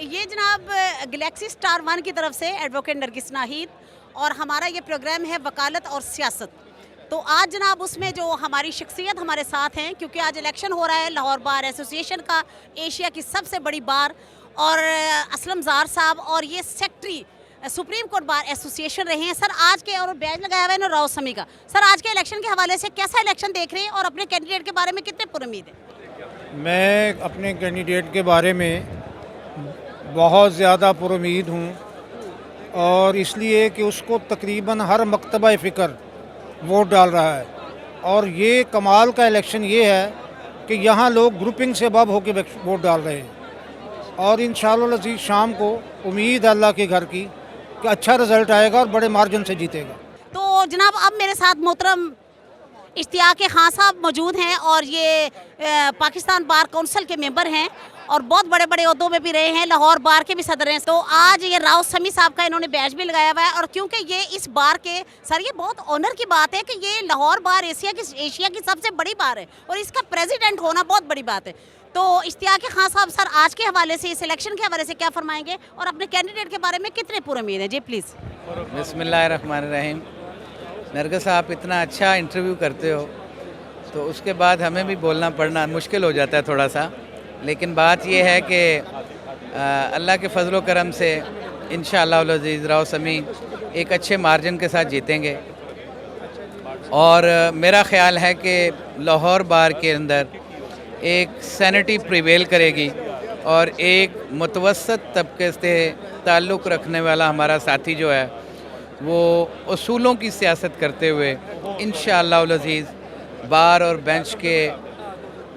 ये जनाब Galaxy star one की तरफ से एडवोकेट नरगिस नाहिद और हमारा ये प्रोग्राम है वकालत और सियासत। तो आज जनाब उसमें जो हमारी शख्सियत हमारे साथ हैं, क्योंकि आज इलेक्शन हो रहा है लाहौर बार एसोसिएशन का, एशिया की सबसे बड़ी बार, और असलम ज़ार साहब और ये secretary supreme court bar association रहे हैं। सर आज के, और बैज लगाया हुआ है ना राव समी का, सर आज के इलेक्शन के हवाले से कैसा इलेक्शन देख रहे हैं और अपने कैंडिडेट के बारे में कितने पुरुमीद हैं? मैं अपने कैंडिडेट के बारे में बहुत ज़्यादा पुरुमीद हूँ, और इसलिए कि उसको तकरीबन हर मकतबा फ़िक्र वोट डाल रहा है। और ये कमाल का इलेक्शन ये है कि यहाँ लोग ग्रुपिंग से बब होकर वोट डाल रहे हैं, और इंशाअल्लाह अज़ीज़ शाम को उम्मीद है अल्लाह के घर की कि अच्छा रिज़ल्ट आएगा और बड़े मार्जिन से जीतेगा। तो जनाब अब मेरे साथ मोहतरम इश्तियाक खान साहब मौजूद हैं, और ये पाकिस्तान बार काउंसिल के मेंबर हैं और बहुत बड़े बड़े ओहदों में भी रहे हैं, लाहौर बार के भी सदर हैं। तो आज ये राव समी साहब का इन्होंने बैच भी लगाया हुआ है, और क्योंकि ये इस बार के, सर ये बहुत ऑनर की बात है कि ये लाहौर बार एशिया की सबसे बड़ी बार है और इसका प्रेसिडेंट होना बहुत बड़ी बात है। तो इश्तियाक खान साहब, सर आज के हवाले से, इस इलेक्शन के हवाले से क्या फरमाएंगे और अपने कैंडिडेट के बारे में कितने पुरुमीद हैं? जी प्लीज़। बिस्मिल्लाहिर्रहमानिर्रहीम। नरगिस, आप इतना अच्छा इंटरव्यू करते हो तो उसके बाद हमें भी बोलना पड़ना मुश्किल हो जाता है थोड़ा सा, लेकिन बात यह है कि अल्लाह के फजल करम से इंशाअल्लाह अज़ीज़ राव समी एक अच्छे मार्जिन के साथ जीतेंगे। और मेरा ख़्याल है कि लाहौर बार के अंदर एक सैनिटी प्रिवेल करेगी और एक मुतवसत तबके से ताल्लुक़ रखने वाला हमारा साथी जो है वो उसूलों की सियासत करते हुए इंशाअल्लाह अज़ीज़ बार और बेंच के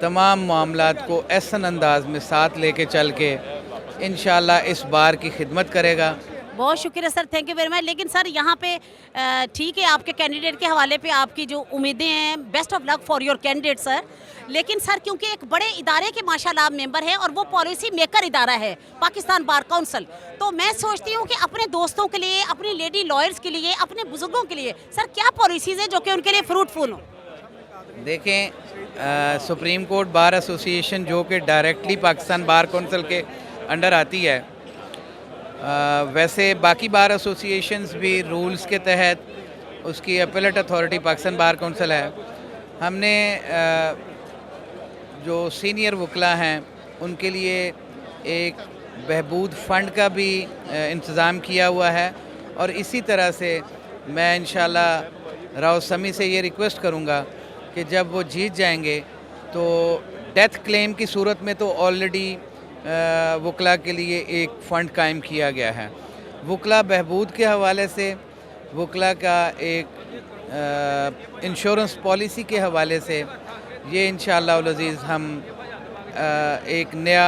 तमाम मामलात को ऐसा अंदाज में साथ लेके चल के इंशाअल्लाह इस बार की खिदमत करेगा। बहुत शुक्रिया sir, thank you very much. लेकिन सर यहाँ पे ठीक है, आपके कैंडिडेट के हवाले पे आपकी जो उम्मीदें हैं, best of luck for your candidate sir. लेकिन सर क्योंकि एक बड़े इदारे के माशाल्लाह मेंबर हैं और वो पॉलिसी मेकर इदारा है पाकिस्तान बार काउंसिल, तो मैं सोचती हूँ कि अपने दोस्तों के लिए, अपनी लेडी लॉयर्स के लिए, अपने बुजुर्गों के लिए सर क्या पॉलिसीज़ हैं जो कि उनके लिए फ्रूटफुल हो? देखें, सुप्रीम कोर्ट बार एसोसिएशन जो कि डायरेक्टली पाकिस्तान बार काउंसिल के अंडर आती है, वैसे बाकी बार एसोसिएशंस भी रूल्स के तहत उसकी appellate authority Pakistan bar council है। हमने जो सीनियर वकला हैं उनके लिए एक बहबूद फ़ंड का भी इंतज़ाम किया हुआ है, और इसी तरह से मैं इंशाअल्लाह राव समी से ये रिक्वेस्ट करूँगा कि जब वो जीत जाएंगे तो डेथ क्लेम की सूरत में तो ऑलरेडी वकला के लिए एक फ़ंड कायम किया गया है। वकला बहबूद के हवाले से, वकला का एक इंश्योरेंस पॉलिसी के हवाले से ये इंशाअल्लाह अज़ीज़ हम एक नया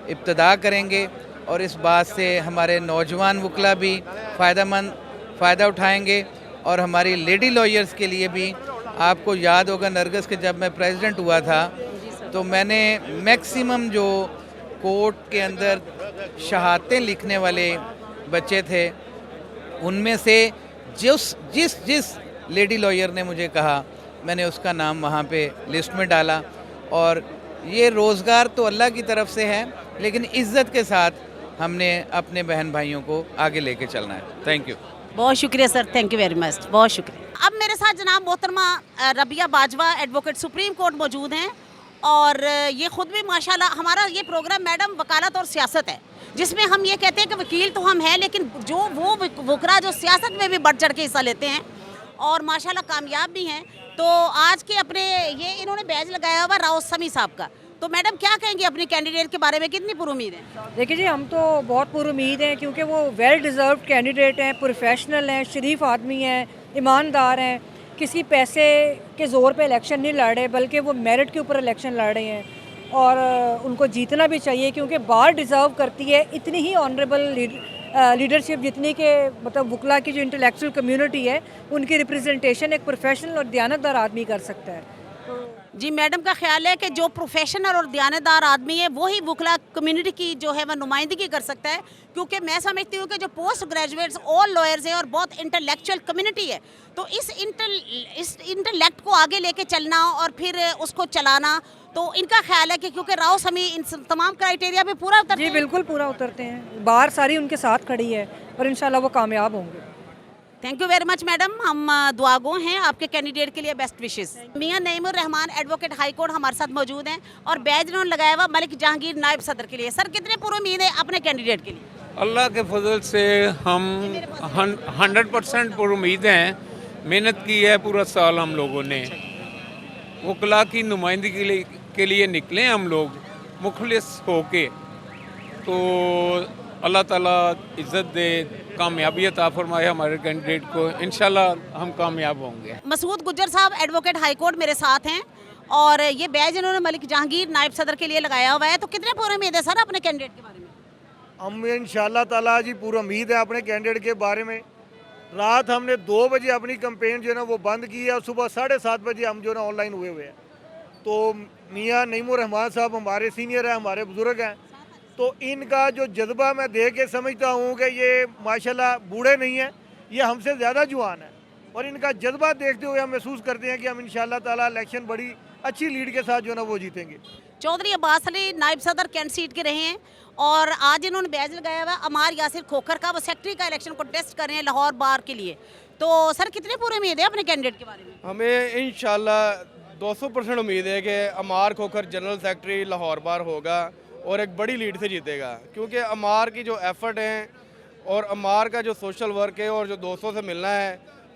इब्तिदा करेंगे, और इस बात से हमारे नौजवान वकला भी फ़ायदा उठाएंगे, और हमारी लेडी लॉयर्स के लिए भी। आपको याद होगा नरगिस कि जब मैं प्रेसिडेंट हुआ था तो मैंने मैक्सिमम जो कोर्ट के अंदर शहादतें लिखने वाले बच्चे थे उनमें से जिस लेडी लॉयर ने मुझे कहा, मैंने उसका नाम वहाँ पे लिस्ट में डाला। और ये रोज़गार तो अल्लाह की तरफ से है, लेकिन इज़्ज़त के साथ हमने अपने बहन भाइयों को आगे लेके चलना है। Thank you. बहुत शुक्रिया sir, thank you very much, बहुत शुक्रिया। अब मेरे साथ जनाब मोहतरमा Rabia Bajwa advocate supreme court मौजूद हैं, और ये ख़ुद भी माशाल्लाह, हमारा ये प्रोग्राम मैडम वकालत और सियासत है, जिसमें हम ये कहते हैं कि वकील तो हम हैं, लेकिन जो वो वकरा जो सियासत में भी बढ़ चढ़ के हिस्सा लेते हैं और माशाल्लाह कामयाब भी हैं। तो आज के अपने ये इन्होंने बैज लगाया हुआ राव समी साहब का, तो मैडम क्या कहेंगे अपने कैंडिडेट के बारे में, कितनी पुरुमीद हैं? देखिए जी, हम तो बहुत पुरुमीद हैं, क्योंकि वो वेल डिज़र्व्ड कैंडिडेट हैं, प्रोफेशनल हैं, शरीफ आदमी हैं, ईमानदार हैं, किसी पैसे के ज़ोर पे इलेक्शन नहीं लड़ रहे, बल्कि वो मेरिट के ऊपर इलेक्शन लड़ रहे हैं, और उनको जीतना भी चाहिए, क्योंकि बार डिज़र्व करती है इतनी ही ऑनरेबल लीडरशिप जितनी के मतलब वकला की जो इंटेलेक्चुअल कम्युनिटी है उनकी रिप्रेजेंटेशन एक प्रोफेशनल और दयानतदार आदमी कर सकता है। आपको? जी मैडम का ख्याल है कि जो प्रोफेशनल और दयानतदार आदमी है वही वकला कम्युनिटी की जो है वह नुमाइंदगी कर सकता है, क्योंकि मैं समझती हूँ कि जो पोस्ट ग्रेजुएट्स ऑल लॉयर्स हैं और बहुत इंटेलेक्चुअल कम्युनिटी है, तो इस इंटेलेक्ट को आगे लेके चलना और फिर उसको चलाना, तो इनका ख्याल है कि क्योंकि राव समी इन तमाम क्राइटेरिया पे पूरा उतरते जी हैं। बिल्कुल पूरा उतरते हैं, बार सारी उनके साथ खड़ी है और इंशाल्लाह वो कामयाब होंगे। Thank you very much madam, हम दुआगो हैं आपके कैंडिडेट के लिए, बेस्ट विशेस। मियां Naimur Rahman advocate high court हमारे साथ मौजूद हैं और बैज इन्होंने लगाया हुआ मलिक जहांगीर नायब सदर के लिए। सर कितने पूरी उम्मीद है अपने कैंडिडेट के लिए? अल्लाह के फजल से हम 100% पर उम्मीद हैं। मेहनत की है पूरा साल हम लोगों ने, वकला की नुमाइंदगी के लिए निकले हम लोग मुखलिस होके, तो अल्लाह ताला इज़्ज़त दे, कामयाबी अता फरमाए हमारे कैंडिडेट को, इंशाल्लाह हम कामयाब होंगे। मसूद गुज्जर साहब एडवोकेट हाई कोर्ट मेरे साथ हैं और ये बैज इन्होंने मलिक जहांगीर नायब सदर के लिए लगाया हुआ है, तो कितने पूरी उम्मीद है सर अपने कैंडिडेट के बारे में? हम इंशाल्लाह ताला जी पूरा उम्मीद है अपने कैंडिडेट के बारे में। रात हमने 2 बजे अपनी कैंपेन जो है ना वो बंद की है और सुबह 7:30 बजे हम जो है ना ऑनलाइन हुए हैं। तो मियां नईमुर रहमान साहब हमारे सीनियर हैं, हमारे बुज़ुर्ग हैं, तो इनका जो जज्बा मैं देख के समझता हूँ कि ये माशाल्लाह बूढ़े नहीं हैं, ये हमसे ज़्यादा जुआन है, और इनका जज्बा देखते हुए हम महसूस करते हैं कि हम इंशाल्लाह ताला इलेक्शन बड़ी अच्छी लीड के साथ जो है ना वो जीतेंगे। चौधरी अब्बास अली नायब सदर कैंट सीट के रहे हैं और आज इन्होंने बैज लगाया हुआ अमार यासिर खोखर का, वो सेक्रेटरी का इलेक्शन कंटेस्ट कर रहे हैं लाहौर बार के लिए। तो सर कितने पूरी उम्मीद है अपने कैंडिडेट के बारे में? हमें इंशाल्लाह 200% उम्मीद है कि अमार खोखर जनरल सेक्रेटरी लाहौर बार होगा और एक बड़ी लीड से जीतेगा, क्योंकि अमार की जो एफर्ट हैं और अमार का जो सोशल वर्क है और जो दोस्तों से मिलना है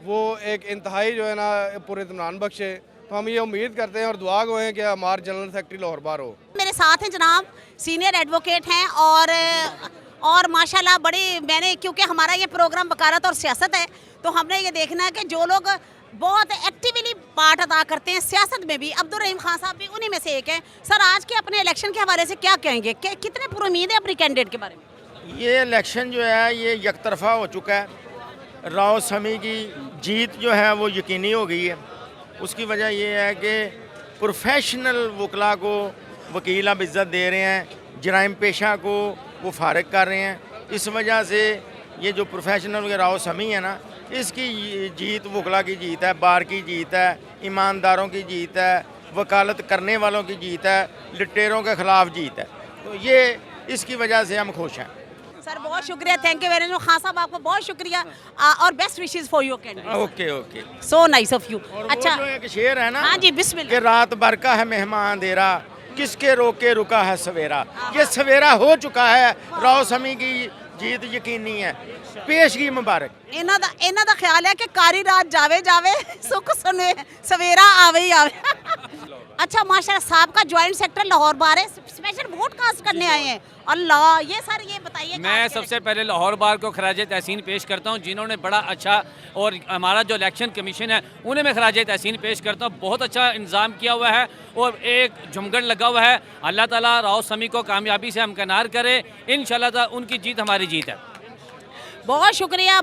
वो एक इंतहाई जो है ना पुरइत्मीनान बख्श है। तो हम ये उम्मीद करते हैं और दुआ गो हैं कि हमार जनरल सेक्रेटरी लाहौर बार हो। मेरे साथ हैं जनाब सीनियर एडवोकेट हैं और माशाल्लाह बड़ी, मैंने क्योंकि हमारा ये प्रोग्राम वकालत और सियासत है, तो हमने ये देखना है कि जो लोग बहुत एक्टिवली पार्ट अदा करते हैं सियासत में भी, अब्दुल रहीम खान साहब भी उन्हीं में से एक हैं। सर आज के अपने इलेक्शन के हवाले से क्या कहेंगे, कितने पूरी उम्मीद है अपनी कैंडिडेट के बारे में? ये इलेक्शन जो है ये यकतरफा हो चुका है, राव समी की जीत जो है वो यकीनी हो गई है। उसकी वजह ये है कि प्रोफेशनल वकला को वकील अब इज़्ज़त दे रहे हैं, जराइम पेशा को वो फारिग कर रहे हैं। इस वजह से ये जो प्रोफेशनल राव समी है ना, इसकी जीत वकला की जीत है, बार की जीत है, ईमानदारों की जीत है, वकालत करने वालों की जीत है, लुटेरों के ख़िलाफ़ जीत है। तो ये इसकी वजह से हम खुश हैं। सर बहुत शुक्रिया, thank you very much Khan साहब, आपको बहुत शुक्रिया और best wishes for your candidate. Okay okay, so nice of you. अच्छा, जो एक शेर है ना, हाँ जी बिस्मिल्लाह, कि रात भर का है मेहमान अंधेरा, किसके रोके रुका है सवेरा। ये सवेरा हो चुका है, राव समी की जीत यकीनी है। पेशगी मुबारक। इन्हों का ख्याल है कि कारी रात जावे जावे सुख सवेरा आवे ही आवे। अच्छा माशाल्लाह, साहब का ज्वाइंट सेक्टर लाहौर बार है, स्पेशल वोट कास्ट करने आए हैं। अल्लाह, ये सर ये बताइए। मैं सबसे पहले लाहौर बार को खराज तहसीन पेश करता हूँ, जिन्होंने बड़ा अच्छा, और हमारा जो इलेक्शन कमीशन है उन्हें मैं खराज तहसीन पेश करता हूँ। बहुत अच्छा इंतज़ाम किया हुआ है और एक झुमगड़ लगा हुआ है। अल्लाह ताला राव समी को कामयाबी से हमकिनार करे, इंशाल्लाह ताला उनकी जीत हमारी जीत है। बहुत शुक्रिया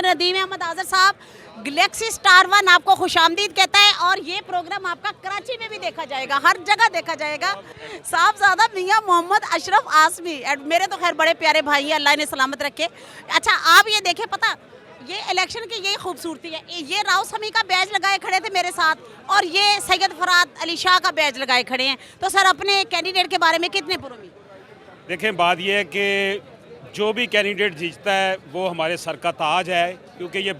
नदीम अहमद आज़र साहब। गैलेक्सी स्टार 1 आपको खुशामदीद कहता है और ये प्रोग्राम आपका कराची में भी देखा जाएगा, हर जगह देखा जाएगा। साहबजादा मियां मोहम्मद अशरफ आसमी, मेरे तो खैर बड़े प्यारे भाई हैं, अल्लाह इन्हें सलामत रखे। अच्छा आप ये देखें, पता ये इलेक्शन की यही खूबसूरती है, ये राव समी का बैज लगाए खड़े थे मेरे साथ और ये सैयद फराद अली शाह का बैज लगाए खड़े हैं। तो सर अपने कैंडिडेट के बारे में कितने पुरुमीद? देखें, बात यह है कि जो भी कैंडिडेट जीतता है वो हमारे सर का ताज है, क्योंकि ये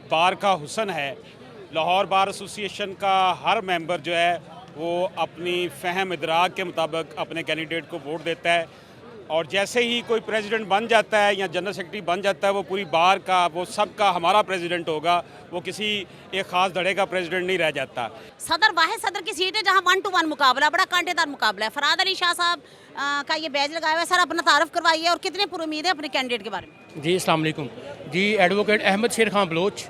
बार का हुसन है। लाहौर बार एसोसिएशन का हर मेंबर जो है वो अपनी फ़हम इदराक के मुताबिक अपने कैंडिडेट को वोट देता है, और जैसे ही कोई प्रेसिडेंट बन जाता है या जनरल सेक्रेटरी बन जाता है, वो पूरी बार का, वो सब का हमारा प्रेसिडेंट होगा, वो किसी एक ख़ास धड़े का प्रेसिडेंट नहीं रह जाता। सदर वाहिद सदर की सीट है जहां 1 to 1 मुकाबला, बड़ा कांटेदार मुकाबला है। फराद अली शाह साहब का ये बैज लगाया हुआ है। सर अपना तारफ़ करवाइए और कितने पुरुमीद है अपने कैंडिडेट के बारे में? जी अस्सलाम वालेकुम जी, एडवोकेट अहमद शेर खान बलोच।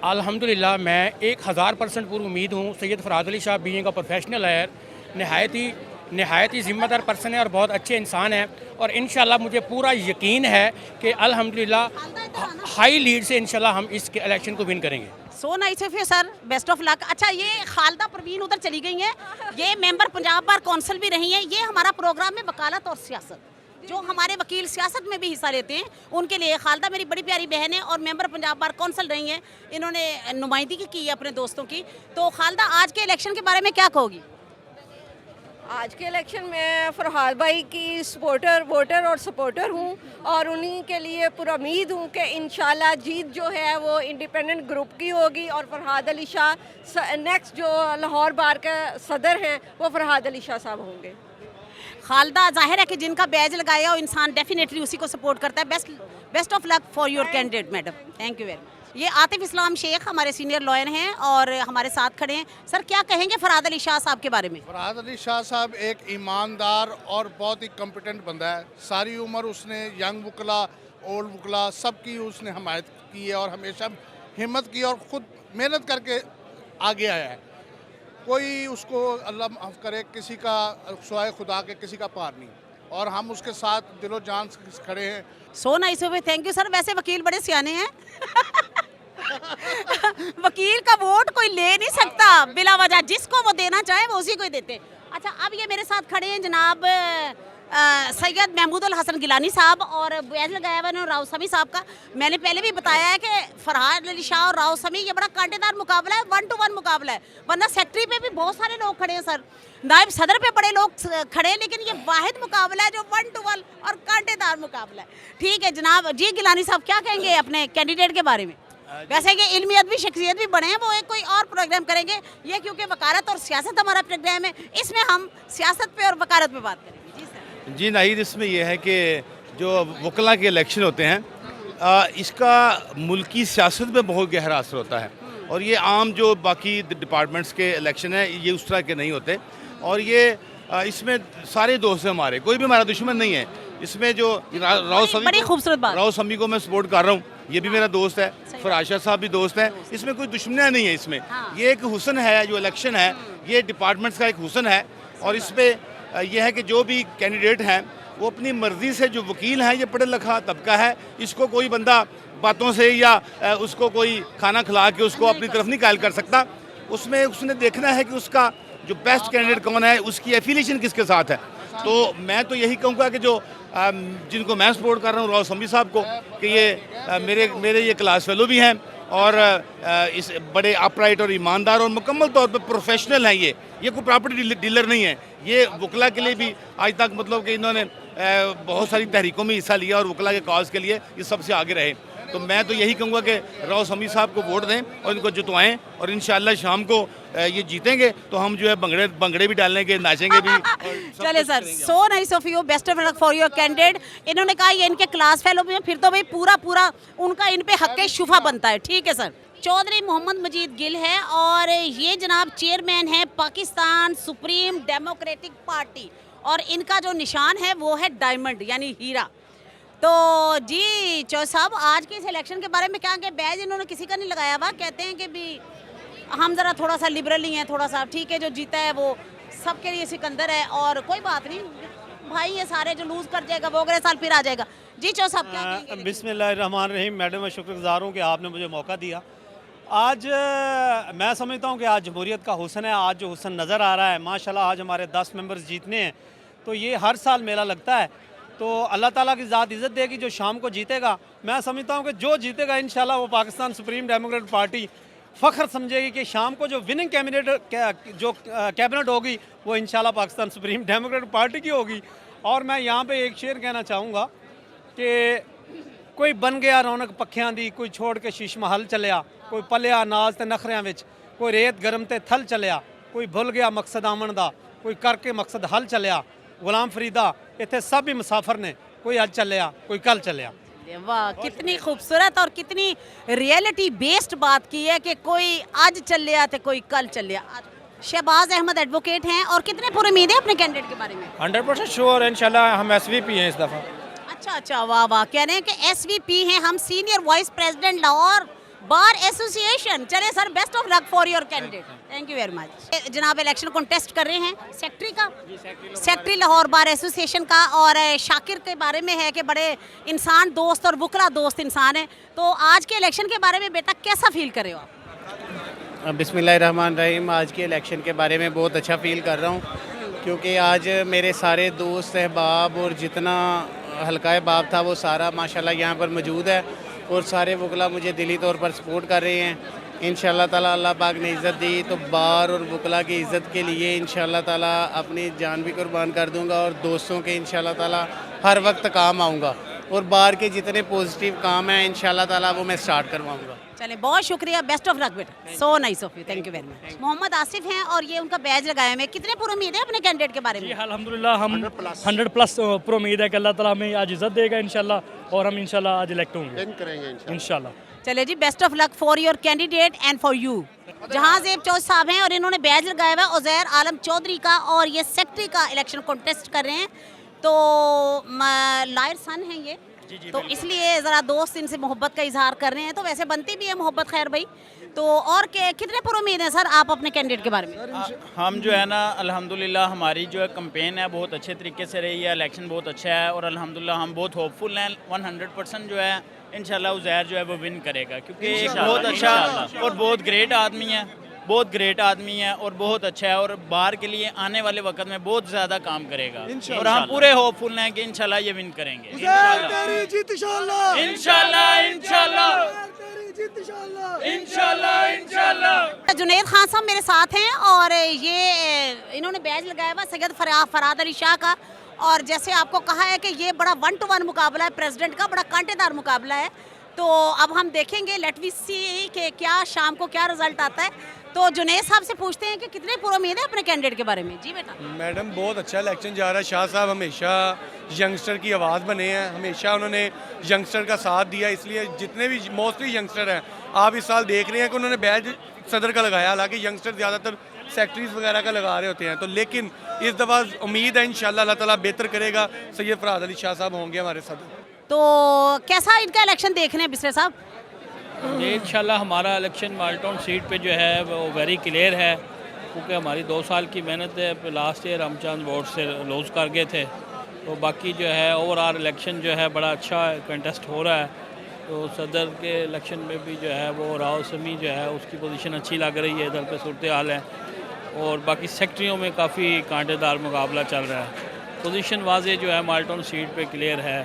अल्हम्दुलिल्लाह मैं 1000% पूरी उम्मीद हूँ। सैयद फराद अली शाह बीइंग का प्रोफेशनल है, नहायत ही ज़िम्मेदार पर्सन है और बहुत अच्छे इंसान हैं, और इंशाल्लाह मुझे पूरा यकीन है कि अल्हम्दुलिल्लाह हाई लीड से इंशाल्लाह हम इस इलेक्शन को विन करेंगे। सो nice of you sir, best of luck. अच्छा, ये खालदा परवीन उधर चली गई हैं, ये मेंबर पंजाब बार काउंसिल भी रही हैं। ये हमारा प्रोग्राम है वकालत और सियासत, जो हमारे वकील सियासत में भी हिस्सा लेते हैं उनके लिए। खालदा मेरी बड़ी प्यारी बहन है और मेंबर पंजाब बार काउंसिल रही हैं, इन्होंने नुमाइंदगी की है अपने दोस्तों की। तो खालदा, आज के इलेक्शन के बारे में क्या कहोगी? आज के इलेक्शन में फरहाद भाई की सपोर्टर, वोटर और सपोर्टर हूँ और उन्हीं के लिए पूरा उम्मीद हूँ कि इंशाल्लाह जीत जो है वो इंडिपेंडेंट ग्रुप की होगी और फरहाद अली शाह नेक्स्ट जो लाहौर बार के सदर हैं वो फरहाद अली शाह साहब होंगे। खालदा, जाहिर है कि जिनका बैज लगाया हो इंसान डेफिनेटली उसी को सपोर्ट करता है। Best of luck for your candidate madam, thank you very much. ये आतिफ इस्लाम शेख हमारे सीनियर लॉयर हैं और हमारे साथ खड़े हैं। सर, क्या कहेंगे फरहाद अली शाह साहब के बारे में? फरहाद अली शाह साहब एक ईमानदार और बहुत ही कॉम्पिटेंट बंदा है। सारी उम्र उसने यंग वकला, ओल्ड वकला सबकी उसने हमायत की है और हमेशा हिम्मत की और ख़ुद मेहनत करके आगे आया है। कोई उसको अल्लाह माफ़ करे किसी का सुआए खुदा के किसी का पार नहीं, और हम उसके साथ दिलो जान से खड़े हैं। सो nice of you, thank you sir. वैसे वकील बड़े सियाने हैं वकील का वोट कोई ले नहीं सकता बिला वजह, जिसको वो देना चाहे वो उसी को ही देते। अच्छा, अब ये मेरे साथ खड़े हैं जनाब सैयद महमूद अल हसन गिलानी साहब और बैज लगाया हुआ राव समी साहब का। मैंने पहले भी बताया है कि फरहाद अली शाह और राव समी ये बड़ा कांटेदार मुकाबला है, 1 to 1 मुकाबला है। वरना सेक्रेटरी पे भी बहुत सारे लोग खड़े हैं सर, नायब सदर पे बड़े लोग खड़े हैं, लेकिन ये वाहिद मुकाबला है जो 1 to 1 और कांटेदार मुकाबला है। ठीक है जनाब जी, गिलानी साहब क्या कहेंगे अपने कैंडिडेट के बारे में? वैसे कि इल्मी अदबी शख्सियत भी बने हैं, वो एक कोई और प्रोग्राम करेंगे। ये क्योंकि वकालत और सियासत हमारा प्रोग्राम है, इसमें हम सियासत पे और वकालत पे बात करेंगे। जी सर। जी नाहिद, इसमें यह है कि जो वकला के इलेक्शन होते हैं इसका मुल्की सियासत में बहुत गहरा असर होता है और ये आम जो बाकी डिपार्टमेंट्स के इलेक्शन है ये उस तरह के नहीं होते। और ये इसमें सारे दोस्त हैं हमारे, कोई भी हमारा दुश्मन नहीं है। इसमें जो राव समी को मैं सपोर्ट कर रहा हूँ, ये भी मेरा दोस्त है, फराशा साहब भी दोस्त है। इसमें कोई दुश्मनियाँ नहीं है। इसमें ये एक हुसन है, जो इलेक्शन है ये डिपार्टमेंट्स का एक हुसन है। और इसमें यह है कि जो भी कैंडिडेट हैं वो अपनी मर्ज़ी से, जो वकील हैं ये पढ़ा लिखा तबका है, इसको कोई बंदा बातों से या उसको कोई खाना खिला के उसको अपनी तरफ नहीं कायल कर सकता। उसमें उसने देखना है कि उसका जो बेस्ट कैंडिडेट कौन है, उसकी एफिलिएशन किसके साथ है। तो मैं तो यही कहूँगा कि जो जिनको मैं सपोर्ट कर रहा हूँ राव समी साहब को, कि ये मेरे ये क्लास फेलो भी हैं और इस बड़े अपराइट और ईमानदार और मुकम्मल तौर पे प्रोफेशनल हैं। ये कोई प्रॉपर्टी डीलर नहीं है। ये वकला के लिए भी आज तक मतलब कि इन्होंने बहुत सारी तहरीकों में हिस्सा लिया और वकला के कॉज के लिए ये सबसे आगे रहे। तो मैं तो यही कहूँगा कि राव समी साहब को वोट दें और इनको जितवाएं और इंशाल्लाह शाम को ये जीतेंगे तो हम जो है भंगड़े भी डालेंगे, नाचेंगे भी। चले sir, so nice of you, best of luck for your candidate. इन्होंने कहा ये इनके क्लास फेलो भी हैं, फिर तो भाई पूरा उनका इन पे हक़ शुफा बनता है। ठीक है सर। चौधरी मोहम्मद मजीद गिल है और ये जनाब चेयरमैन है पाकिस्तान सुप्रीम डेमोक्रेटिक पार्टी और इनका जो निशान है वो है डायमंड यानी हीरा। तो जी चौधरी साहब, आज के इस इलेक्शन के बारे में क्या कहें? बैज इन्होंने किसी का नहीं लगाया हुआ, कहते हैं कि भी हम ज़रा थोड़ा सा लिबरल ही हैं, थोड़ा सा ठीक है, जो जीता है वो सबके लिए सिकंदर है और कोई बात नहीं भाई, ये सारे जो लूज़ कर जाएगा वो अगले साल फिर आ जाएगा। जी चौधरी साहब क्या कहेंगे? बिस्मिल्लाहिर्रहमानिर्रहीम। मैडम, मैं शुक्रगुज़ार हूँ कि आपने मुझे मौका दिया। आज मैं समझता हूँ कि आज जमहूरियत का हुसन है, आज जो हुसन नज़र आ रहा है माशाल्लाह। आज हमारे 10 मेंबर्स जीतने हैं, तो ये हर साल मेला लगता है, तो अल्लाह ताला की ज़ात इज़्ज़त देगी जो शाम को जीतेगा। मैं समझता हूँ कि जो जीतेगा इंशाल्लाह वो पाकिस्तान सुप्रीम डेमोक्रेटिक पार्टी फ़ख्र समझेगी कि शाम को जो विनिंग कैबिनेट होगी वो इंशाल्लाह पाकिस्तान सुप्रीम डेमोक्रेटिक पार्टी की होगी। और मैं यहाँ पे एक शेर कहना चाहूँगा कि कोई बन गया रौनक पक्खियां दी, कोई छोड़ के शीश महल चलिया, कोई पलिया नाज ते नखरियां विच, कोई रेत गरम ते थल चलिया, कोई भुल गया मकसद आमन दा, कोई करके मकसद हल चलिया। गुलाम फरीदा इतने सब ही मुसाफर ने, कोई अज चलिया कोई कल चलिया। वाह, कितनी खूबसूरत और कितनी रियलिटी बेस्ड बात की है कि कोई आज चलिया तो कोई कल चलिया। शहबाज अहमद एडवोकेट हैं और कितने पूरी उम्मीद है अपने कैंडिडेट के बारे में? 100% श्योर है इंशाल्लाह। हम SVP हैं इस दफ़ा। अच्छा, वाह, कह रहे हैं कि SVP हैं हम, senior vice president Lahore bar association. चले sir, best of luck for your candidate, thank you very much. जनाब इलेक्शन कॉन्टेस्ट कर रहे हैं सेक्रेटरी लाहौर बार एसोसिएशन का, और शाकिर के बारे में है कि बड़े इंसान दोस्त और वकला दोस्त इंसान है। तो आज के इलेक्शन के बारे में बेटा कैसा फील कर रहे हो आप? बिस्मिल्लाहिर्रहमानिर्रहीम। आज के इलेक्शन के बारे में बहुत अच्छा फ़ील कर रहा हूँ, क्योंकि आज मेरे सारे दोस्त अहबाब और जितना हल्का बाब था वो सारा माशाल्लाह यहाँ पर मौजूद है, और सारे वकला मुझे दिली तौर पर सपोर्ट कर रहे हैं। इंशाल्लाह ताला अल्लाह पाक ने इज़्ज़त दी तो बार और वकला की इज़्ज़त के लिए इंशाल्लाह ताला अपनी जान भी कुर्बान कर दूँगा, और दोस्तों के इंशाल्लाह ताला हर वक्त काम आऊँगा, और बार के जितने पॉजिटिव काम हैं इंशाल्लाह ताला वो मैं स्टार्ट करवाऊँगा। चले, बहुत शुक्रिया, बेस्ट ऑफ लक बेटा, so nice of you, thank you very much. Mohammad Asif हैं और ये उनका बैज लगाए हुए, कितने पूरी उम्मीद है अपने कैंडिडेट के बारे में? अल्हम्दुलिल्लाह हम 100+ पूरी उम्मीद है कि अल्लाह ताला हमें आज इज़्ज़त देगा इंशाल्लाह, और हम इंशाल्लाह आज इलेक्ट होंगे इंशाल्लाह। चले जी, best of luck for your candidate and for you. जहां ज़ेब चौधरी साहब हैं और इन्होंने बैज लगाया हुआ है उज़ैर आलम चौधरी का, और ये सेक्रेटरी का इलेक्शन कॉन्टेस्ट कर रहे हैं। तो लायर सन हैं ये, तो इसलिए ज़रा दोस्त इनसे मोहब्बत का इजहार कर रहे हैं, तो वैसे बनती भी है मोहब्बत, खैर भाई। तो और कितने पूरी उम्मीद है सर आप अपने कैंडिडेट के बारे में? हम जो है ना अल्हम्दुलिल्लाह हमारी जो है कैंपेन है बहुत अच्छे तरीके से रही है, इलेक्शन बहुत अच्छा है, और अल्हम्दुलिल्लाह हम बहुत होपफुल हैं। 100% जो है इंशाल्लाह उज़ैर जो है वो विन करेगा, क्योंकि एक बहुत अच्छा और बहुत ग्रेट आदमी है, बहुत ग्रेट आदमी है और बहुत अच्छा है, और बाहर के लिए आने वाले वक्त में बहुत ज़्यादा काम करेगा, और हम पूरे होपफुल हैं कि इंशाल्लाह ये विन करेंगे इंशाल्लाह। जुनैद खान साहब मेरे साथ हैं और ये इन्होंने बैज लगाया हुआ सैयद फराद अली शाह का, और जैसे आपको कहा है कि ये बड़ा 1-to-1 मुकाबला है प्रेसिडेंट का, बड़ा कांटेदार मुकाबला है। तो अब हम देखेंगे, लेट वी सी कि क्या शाम को क्या रिजल्ट आता है। तो जुनैद साहब से पूछते हैं कि कितने पूरी उम्मीद है अपने कैंडिडेट के बारे में? जी बेटा। मैडम बहुत अच्छा इलेक्शन जा रहा है। शाह साहब हमेशा यंगस्टर की आवाज़ बने हैं, हमेशा उन्होंने यंगस्टर का साथ दिया, इसलिए जितने भी मोस्टली यंगस्टर हैं आप इस साल देख रहे हैं कि उन्होंने बैज सदर का लगाया, हालांकि यंगस्टर ज़्यादातर सेक्रेटरीज वगैरह का लगा रहे होते हैं। तो लेकिन इस दफ़ा उम्मीद है इंशाल्लाह अल्लाह ताला बेहतर करेगा, सैयद फराद अली शाह साहब होंगे हमारे सदर। तो कैसा इनका इलेक्शन देख रहे हैं बिस्तर साहब? ये इंशाल्लाह हमारा इलेक्शन माल्टन सीट पे जो है वो वेरी क्लियर है, क्योंकि हमारी 2 साल की मेहनत है। लास्ट ईयर हम चंद वोट से लूज़ कर गए थे, तो बाकी जो है ओवरऑल इलेक्शन जो है बड़ा अच्छा कंटेस्ट हो रहा है। तो सदर के इलेक्शन में भी जो है वो राव समी जो है उसकी पोजीशन अच्छी लग रही है, इधर पे सूरत हाल है, और बाकी सेक्रेटरियों में काफ़ी कांटेदार मुकाबला चल रहा है। पोजीशन वाजे जो है माल्टन सीट पे क्लियर है,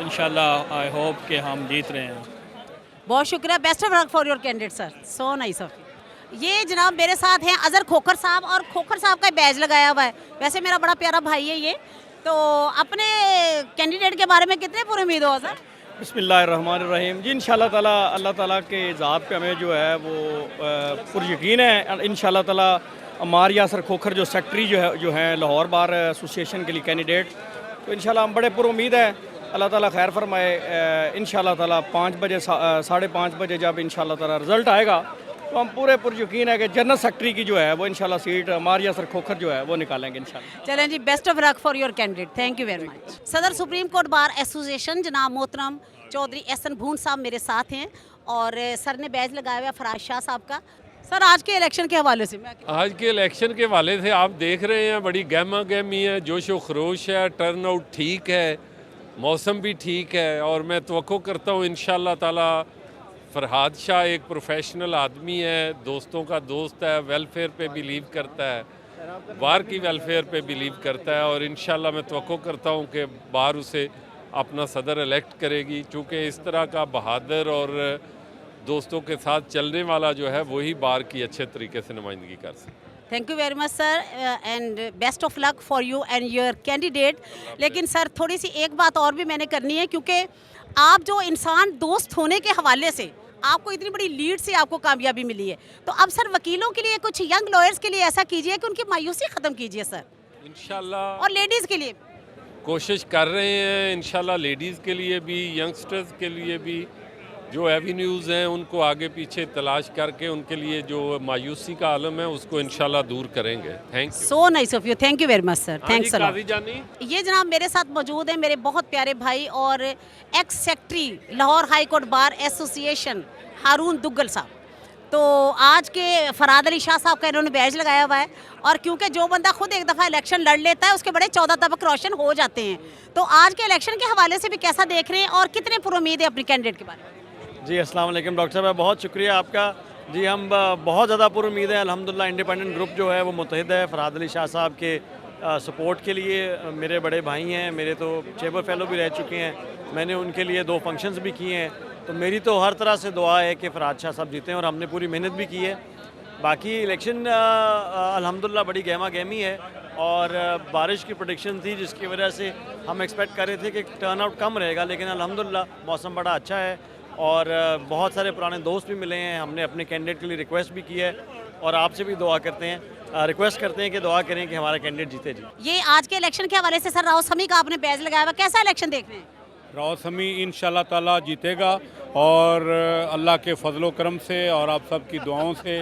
इंशाल्लाह आई होप कि हम जीत रहे हैं। बहुत शुक्रिया, best of luck for your candidate sir, so nice of you. ये जनाब मेरे साथ हैं अजहर खोखर साहब, और खोखर साहब का बैज लगाया हुआ है, वैसे मेरा बड़ा प्यारा भाई है ये। तो अपने कैंडिडेट के बारे में कितने पूरी उम्मीद हो सर? बिस्मिल्लाहिर्रहमानिर्रहीम। जी इंशाल्लाह ताला अल्लाह ताला के ज़ात पे हमें जो है वो पुर यकीन है। इंशाल्लाह ताला अमार यासर खोखर जो सेक्रेटरी जो है लाहौर बार एसोसिएशन के लिए कैंडिडेट, तो इंशाल्लाह हम बड़े पुर उम्मीद है, अल्लाह ताला खैर फरमाए। इंशाल्लाह ताला 5 बजे 5:30 बजे जब इंशाल्लाह ताला रिज़ल्ट आएगा तो हम पूरे पुर यकीन है कि जनरल सेक्रेटरी की जो है वो इंशाल्लाह सीट अमार यासर खोखर जो है वो निकालेंगे इंशाल्लाह। चलें जी, best of luck for your candidate, thank you very much. सदर सुप्रीम कोर्ट बार एसोसिएशन जनाब मोहतरम चौधरी एहसन भून साहब मेरे साथ हैं, और सर ने बैज लगाया हुआ फराज शाह साहब का। सर आज के इलेक्शन के हवाले से आज के इलेक्शन के हवाले से आप देख रहे हैं बड़ी गहमा गहमी है, जोश व खरोश है, टर्न आउट ठीक है, मौसम भी ठीक है, और मैं तवक्को करता हूँ इंशाल्लाह ताला फरहाद शाह एक प्रोफेशनल आदमी है, दोस्तों का दोस्त है, वेलफेयर पे बिलीव करता है, बार की वेलफेयर पे बिलीव करता है, और इंशाल्लाह मैं तवक्को करता हूँ कि बार उसे अपना सदर इलेक्ट करेगी, चूँकि इस तरह का बहादुर और दोस्तों के साथ चलने वाला जो है वही बार की अच्छे तरीके से नुमाइंदगी कर सकता है। Thank you very much sir, and best of luck for you and your candidate. लेकिन सर थोड़ी सी एक बात और भी मैंने करनी है, क्योंकि आप जो इंसान दोस्त होने के हवाले से आपको इतनी बड़ी लीड से आपको कामयाबी मिली है, तो अब सर वकीलों के लिए, कुछ यंग लॉयर्स के लिए ऐसा कीजिए कि उनकी मायूसी ख़त्म कीजिए सर, इंशाल्लाह, और लेडीज़ के लिए कोशिश कर रहे हैं इंशाल्लाह, लेडीज़ के लिए भी, यंगस्टर्स के लिए भी, जो एवेन्यूज़ हैं उनको आगे पीछे तलाश करके उनके लिए जो मायूसी का आलम है उसको इंशाल्लाह दूर करेंगे। Thank you, so nice of you, thank you very much sir, thanks a lot. ये जनाब मेरे साथ मौजूद हैं मेरे बहुत प्यारे भाई और ex secretary Lahore high court bar association Haroon Duggal Sahab. तो आज के फराद अली शाह साहब का इन्होंने बैज लगाया हुआ है, और क्योंकि जो बंदा खुद एक दफ़ा इलेक्शन लड़ लेता है उसके बड़े 14 तबक रोशन हो जाते हैं। तो आज के इलेक्शन के हवाले से भी कैसा देख रहे हैं और कितने पुरुमीद है अपनी कैंडिडेट के बारे में? जी अस्सलाम वालेकुम डॉक्टर साहब, बहुत शुक्रिया आपका। जी हम बहुत ज़्यादा पुर उम्मीद है अल्हम्दुलिल्लाह। इंडिपेंडेंट ग्रुप जो है वो मुतहिद है फरहाद अली शाह साहब के सपोर्ट के लिए। मेरे बड़े भाई हैं, मेरे तो चेंबर फेलो भी रह चुके हैं, मैंने उनके लिए 2 फंक्शंस भी किए हैं। तो मेरी तो हर तरह से दुआ है कि फरहाद शाह साहब जीतें और हमने पूरी मेहनत भी की है। बाकी इलेक्शन अल्हम्दुलिल्लाह बड़ी गहमा गहमी है और बारिश की प्रेडिक्शन थी जिसकी वजह से हम एक्सपेक्ट कर रहे थे कि टर्न आउट कम रहेगा, लेकिन अल्हम्दुलिल्लाह मौसम बड़ा अच्छा है और बहुत सारे पुराने दोस्त भी मिले हैं। हमने अपने कैंडिडेट के लिए रिक्वेस्ट भी की है और आपसे भी दुआ करते हैं, रिक्वेस्ट करते हैं कि दुआ करें कि हमारा कैंडिडेट जीते जी। ये आज के इलेक्शन के हवाले से सर राव समी का आपने बैज लगाया हुआ, कैसा इलेक्शन देख रहे हैं? राव समी इंशाल्लाह ताला जीतेगा और अल्लाह के फजलो करम से और आप सब की दुआओं से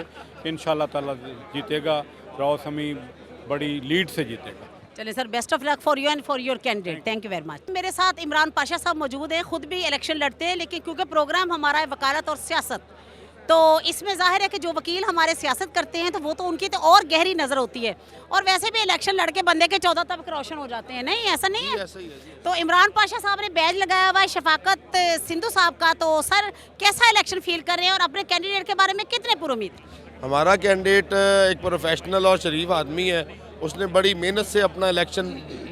इंशाल्लाह ताला जीतेगा। राव समी बड़ी लीड से जीतेगा। चलिए sir, best of luck for you and for your candidate. Thank you very much. मेरे साथ इमरान पाशा साहब मौजूद हैं, खुद भी इलेक्शन लड़ते हैं, लेकिन क्योंकि प्रोग्राम हमारा है वकालत और सियासत, तो इसमें जाहिर है कि जो वकील हमारे सियासत करते हैं तो वो तो उनकी तो और गहरी नज़र होती है, और वैसे भी इलेक्शन लड़के बंदे के 14 तक रोशन हो जाते हैं। नहीं, ऐसा नहीं है? तो इमरान पाशा साहब ने बैज लगाया हुआ है शफाकत सिंधु साहब का, तो सर कैसा इलेक्शन फील कर रहे हैं और अपने कैंडिडेट के बारे में कितने पुरुमीद? हमारा कैंडिडेट एक प्रोफेशनल और शरीफ आदमी है, उसने बड़ी मेहनत से अपना इलेक्शन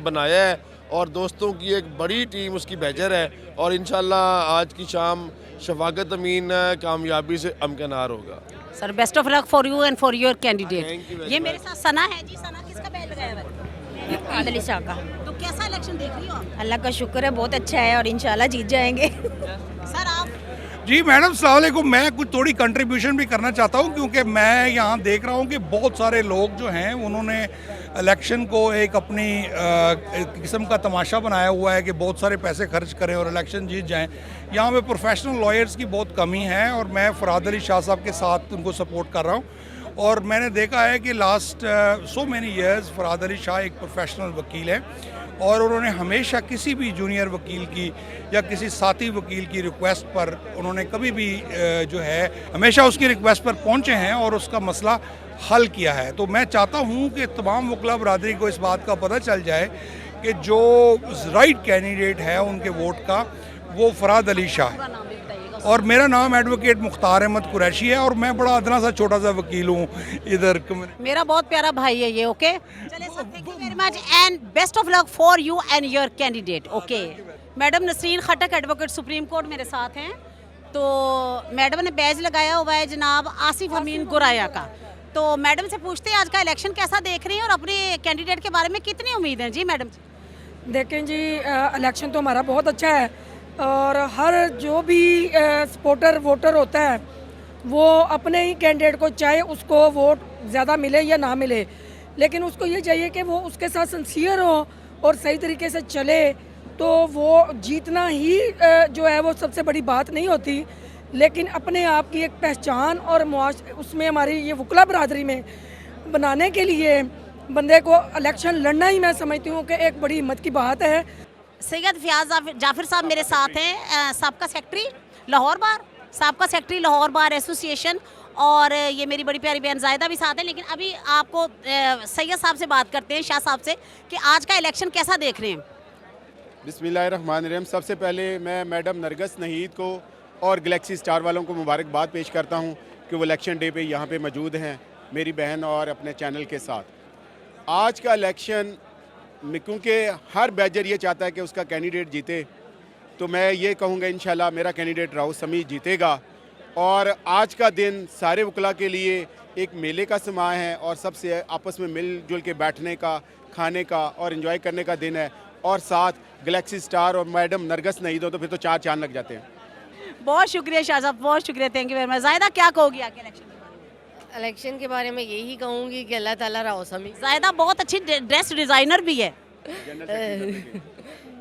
बनाया है और दोस्तों की एक बड़ी टीम उसकी बेहतर है और इंशाल्लाह आज की शाम शफाकत अमीन कामयाबी से अमकनार होगा। Sir best of luck for you and for your candidate. ये मेरे साथ सना है जी। सना किसका बैज लगाया हुआ है? फरहाद अली शाह का। तो कैसा इलेक्शन देख रही हो आप? अल्लाह का शुक्र है, बहुत अच्छा है और इंशाल्लाह जीत जाएंगे। सर आप? जी मैडम सलाम वालेकुम। मैं कुछ थोड़ी कंट्रीब्यूशन भी करना चाहता हूं क्योंकि मैं यहाँ देख रहा हूं कि बहुत सारे लोग जो हैं उन्होंने इलेक्शन को एक अपनी किस्म का तमाशा बनाया हुआ है कि बहुत सारे पैसे खर्च करें और इलेक्शन जीत जाएं। यहाँ पे प्रोफेशनल लॉयर्स की बहुत कमी है और मैं फरहाद अली शाह साहब के साथ उनको सपोर्ट कर रहा हूँ और मैंने देखा है कि last so many years Farhad Ali Shah एक प्रोफेशनल वकील है और उन्होंने हमेशा किसी भी जूनियर वकील की या किसी साथी वकील की रिक्वेस्ट पर उन्होंने कभी भी जो है हमेशा उसकी रिक्वेस्ट पर पहुंचे हैं और उसका मसला हल किया है। तो मैं चाहता हूं कि तमाम वकला बरादरी को इस बात का पता चल जाए कि जो राइट कैंडिडेट है उनके वोट का वो फरहाद अली शाह है और मेरा नाम एडवोकेट मुख्तार अहमद कुरैशी है और मैं बड़ा अदना सा छोटा सा वकील हूँ इधर। मेरा बहुत प्यारा भाई है ये। ओके, चलिए sir, thank you very much and best of luck for you and your candidate. Okay, madam Nasreen Khatak advocate supreme court मेरे साथ हैं। तो मैडम ने बैज लगाया हुआ है जनाब आसिफ अमीन गुराया का। तो मैडम से पूछते हैं आज का इलेक्शन कैसा देख रही हैं और अपने कैंडिडेट के बारे में कितनी उम्मीद है? जी मैडम। देखें जी, इलेक्शन तो हमारा बहुत अच्छा है और हर जो भी सपोर्टर वोटर होता है वो अपने ही कैंडिडेट को, चाहे उसको वोट ज़्यादा मिले या ना मिले, लेकिन उसको ये चाहिए कि वो उसके साथ सिंसियर हो और सही तरीके से चले, तो वो जीतना ही जो है वो सबसे बड़ी बात नहीं होती, लेकिन अपने आप की एक पहचान और उसमें हमारी ये वकला बरादरी में बनाने के लिए बंदे को इलेक्शन लड़ना ही मैं समझती हूँ कि एक बड़ी हिम्मत की बात है। सैयद फयाज जाफिर साहब मेरे साथ हैं, साबका सेक्रेटरी लाहौर बार, साबका सेक्रेटरी लाहौर बार एसोसिएशन, और ये मेरी बड़ी प्यारी बहन जायदा भी साथ है। लेकिन अभी आपको सैयद साहब से बात करते हैं, शाह साहब से, कि आज का इलेक्शन कैसा देख रहे हैं? बिस्मिल्लाहिर्रहमानिर्रहीम। सबसे पहले मैं मैडम नरगस नहीद को और गैलेक्सी स्टार वालों को मुबारकबाद पेश करता हूँ कि वो इलेक्शन डे पे यहाँ पे मौजूद हैं मेरी बहन और अपने चैनल के साथ। आज का इलेक्शन क्योंकि हर बैजर ये चाहता है कि उसका कैंडिडेट जीते, तो मैं ये कहूँगा इंशाल्लाह मेरा कैंडिडेट राव समी जीतेगा। और आज का दिन सारे वकला के लिए एक मेले का समा है और सबसे आपस में मिलजुल के बैठने का, खाने का और एंजॉय करने का दिन है, और साथ गैलेक्सी स्टार और मैडम नरगस नहीद हो तो फिर तो 4 चांद लग जाते हैं। बहुत शुक्रिया शाह साहब, बहुत शुक्रिया, थैंक यू वेरी मच। जायदा क्या कहोगी आगे इलेक्शन? इलेक्शन के बारे में यही कहूँगी कि अल्लाह ताला राव समी। जायदा बहुत अच्छी ड्रेस डिज़ाइनर भी है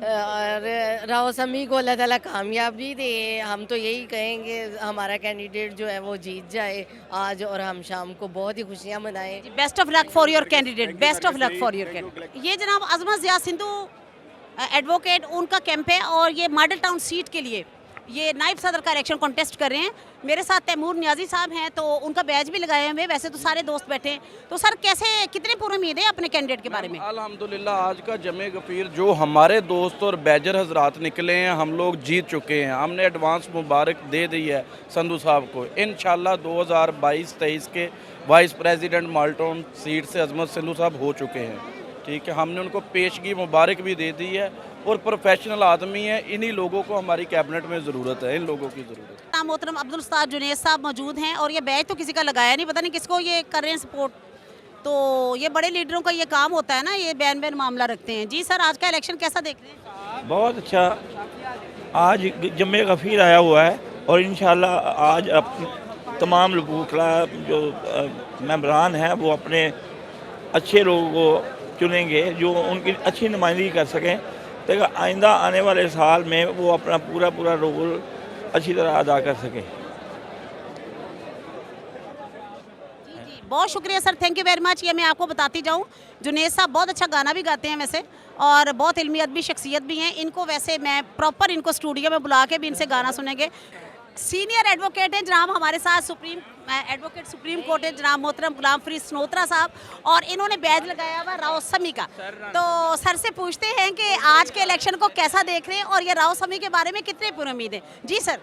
और राव समी को अल्लाह ताला कामयाबी दे। हम तो यही कहेंगे हमारा कैंडिडेट जो है वो जीत जाए आज और हम शाम को बहुत ही खुशियाँ मनाएं। Best of luck for your candidate, best of luck for your candidate. ये जनाब अजमत ज़िया सिंधु एडवोकेट, उनका कैंप है और ये मॉडल टाउन सीट के लिए ये नायब सदर का इलेक्शन कॉन्टेस्ट कर रहे हैं। मेरे साथ तैमूर नियाजी साहब हैं, तो उनका बैज भी लगाए हुए। वैसे तो सारे दोस्त बैठे हैं, तो सर कैसे कितने पूरी उम्मीद है अपने कैंडिडेट के बारे में? अल्हम्दुलिल्लाह आज का जमे गफीर जो हमारे दोस्त और बैजर हजरात निकले हैं, हम लोग जीत चुके हैं। हमने एडवांस मुबारक दे दी है संधू साहब को। इंशाल्लाह 2022-23 के वाइस प्रेसिडेंट माल्टोन सीट से अजमत संधू साहब हो चुके हैं। ठीक है, हमने उनको पेशगी मुबारक भी दे दी है और प्रोफेशनल आदमी है। इन्हीं लोगों को हमारी कैबिनेट में ज़रूरत है, इन लोगों की ज़रूरत है। मोहतरम अब्दुल उस्ताद जुनैद साहब मौजूद हैं और ये बैच तो किसी का लगाया नहीं, पता नहीं किसको ये कर रहे हैं सपोर्ट। तो ये बड़े लीडरों का ये काम होता है ना, ये बैन बैन मामला रखते हैं। जी सर, आज का इलेक्शन कैसा देख रहे हैं? बहुत अच्छा, आज जमे गफीर आया हुआ है और इंशाल्लाह आज तमाम वकला जो मेंबरान हैं वो अपने अच्छे लोगों को चुनेंगे जो उनकी अच्छी नुमाइंदगी कर सकें, ताकि आइंदा आने वाले साल में वो अपना पूरा रोल अच्छी तरह अदा कर सकें। बहुत शुक्रिया sir, thank you very much. ये मैं आपको बताती जाऊँ, जुनैद साहब बहुत अच्छा गाना भी गाते हैं वैसे, और बहुत इल्मी अदबी शख्सियत भी हैं। इनको वैसे मैं प्रॉपर इनको स्टूडियो में बुला के भी इनसे गाना सुनेंगे। सीनियर एडवोकेट हैं जनाब हमारे साथ, सुप्रीम कोर्ट है जनाब मोहतरम गुलाम फरीद सनोत्रा साहब, और इन्होंने बैज लगाया हुआ राव समी का। तो सर से पूछते हैं कि आज के इलेक्शन को कैसा देख रहे हैं और ये राव समी के बारे में कितने पूरी उम्मीद है? जी सर।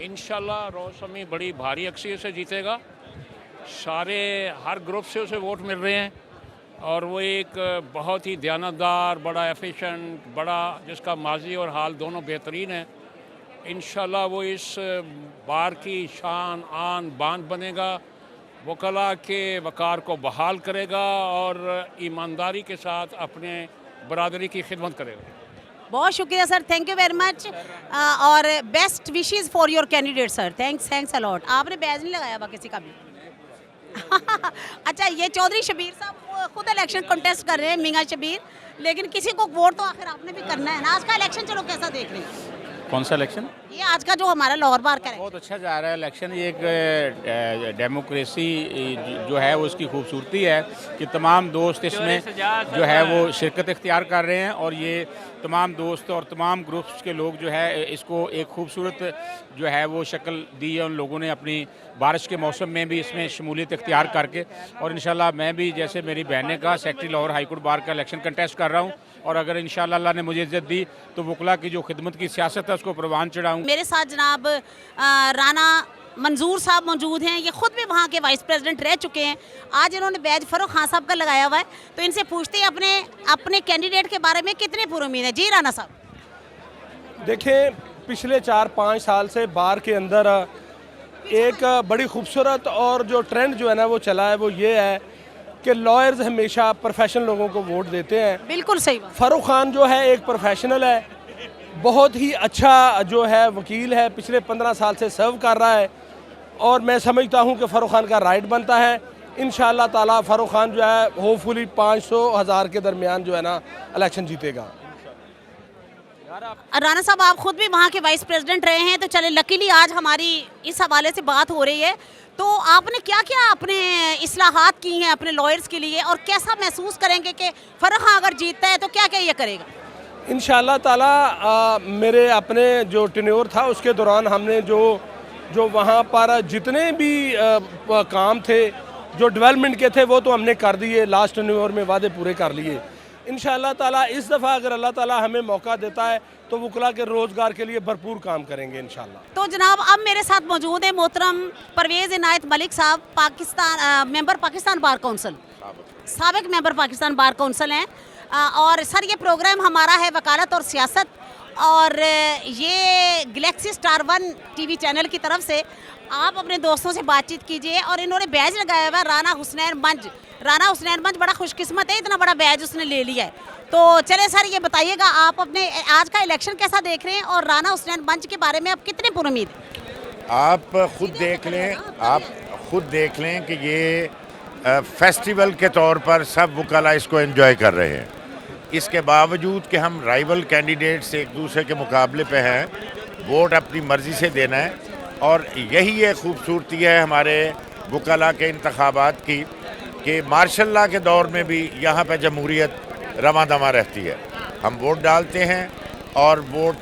इंशाल्लाह राव समी बड़ी भारी अक्सरियत से जीतेगा। सारे हर ग्रुप से उसे वोट मिल रहे हैं और वो एक बहुत ही दयानतदार, बड़ा एफिशिएंट, बड़ा जिसका माजी और हाल दोनों बेहतरीन है। इंशाल्लाह वो इस बार की शान आन बान बनेगा, वकला के वकार को बहाल करेगा और ईमानदारी के साथ अपने बरादरी की खिदमत करेगा। बहुत शुक्रिया sir, thank you very much, और best wishes for your candidate sir. Thanks a lot. आपने बैज नहीं लगाया हुआ किसी का भी? अच्छा, ये चौधरी शबीर साहब खुद इलेक्शन कॉन्टेस्ट कर रहे हैं, मियां शबीर, लेकिन किसी को वोट तो आखिर आपने भी करना है ना। आज का इलेक्शन चलो कैसा देख रहे हैं? कौन सा इलेक्शन? ये आज का जो हमारा लाहौर बार का है। बहुत अच्छा जा रहा है इलेक्शन। ये एक डेमोक्रेसी जो है वो उसकी खूबसूरती है कि तमाम दोस्त इसमें जो है वो शिरकत इख्तियार कर रहे हैं, और ये तमाम दोस्त और तमाम ग्रुप्स के लोग जो है इसको एक खूबसूरत जो है वो शक्ल दी है उन लोगों ने अपनी बारिश के मौसम में भी इसमें शमूलियत इख्तियार करके। और इंशाल्लाह मैं भी, जैसे मेरी बहन ने कहा, सेक्रेटरी लाहौर हाई कोर्ट बार का इलेक्शन कंटेस्ट कर रहा हूँ, और अगर इंशाल्लाह अल्लाह ने मुझे इज्जत दी तो वकला की जो खिदमत की सियासत है उसको परवान चढ़ाऊँ। मेरे साथ जनाब राना मंजूर साहब मौजूद हैं, ये खुद भी वहाँ के वाइस प्रेसिडेंट रह चुके हैं। आज इन्होंने बैज फरूख खान साहब का लगाया हुआ है, तो इनसे पूछते हैं अपने कैंडिडेट के बारे में कितने पूरी उम्मीद है। जी राना साहब। देखें, पिछले 4-5 साल से बार के अंदर एक बड़ी खूबसूरत और जो ट्रेंड जो है ना वो चला है, वो ये है कि लॉयर्स हमेशा प्रोफेशनल लोगों को वोट देते हैं। बिल्कुल सही बात। फ़ारूक खान जो है एक प्रोफेशनल है, बहुत ही अच्छा जो है वकील है, पिछले 15 साल से सर्व कर रहा है, और मैं समझता हूं कि फ़ारूक खान का राइट बनता है। इंशाअल्लाह ताला फ़ारूक खान जो है होपफुली 500-1000 के दरमियान जो है ना इलेक्शन जीतेगा। राना साहब, आप खुद भी वहाँ के वाइस प्रेसिडेंट रहे हैं, तो चले लकीली आज हमारी इस हवाले से बात हो रही है। तो आपने क्या क्या अपने इस्लाहात की हैं अपने लॉयर्स के लिए, और कैसा महसूस करेंगे कि फ़ारूक खान अगर जीतता है तो क्या क्या ये करेगा? इंशाअल्लाह ताला मेरे अपने जो टेन्योर था उसके दौरान हमने जो वहाँ पर जितने भी काम थे जो डेवलपमेंट के थे वो तो हमने कर दिए, लास्ट टेन्योर में वादे पूरे कर लिए। इंशाअल्लाह ताला इस दफ़ा अगर अल्लाह ताला हमें मौका देता है तो वकला के रोज़गार के लिए भरपूर काम करेंगे इंशाअल्लाह। तो जनाब अब मेरे साथ मौजूद है मोहतरम परवेज़ इनायत मलिक साहब, मेंबर पाकिस्तान बार काउंसिल, साबिक मेंबर पाकिस्तान बार काउंसिल हैं। और सर ये प्रोग्राम हमारा है वकालत और सियासत, और ये गैलेक्सी स्टार 1 टीवी चैनल की तरफ से आप अपने दोस्तों से बातचीत कीजिए। और इन्होंने बैज लगाया हुआ राना हुसनैन मंज बड़ा खुशकिस्मत है, इतना बड़ा बैज उसने ले लिया है। तो चले सर ये बताइएगा आप अपने आज का इलेक्शन कैसा देख रहे हैं, और राना हुसनैन मंज के बारे में आप कितने पूरी उम्मीद है? आप खुद देख लें कि ये फेस्टिवल के तौर पर सब वकला इसको एंजॉय कर रहे हैं। इसके बावजूद कि हम राइवल कैंडिडेट्स एक दूसरे के मुकाबले पे हैं, वोट अपनी मर्ज़ी से देना है, और यही एक खूबसूरती है हमारे वकला के इंतखाबात की कि मार्शल लॉ के दौर में भी यहाँ पे जमहूरियत रवां दवां रहती है। हम वोट डालते हैं और वोट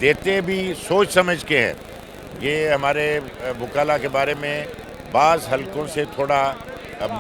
देते भी सोच समझ के हैं। ये हमारे वकाला के बारे में बाज़ हलकों से थोड़ा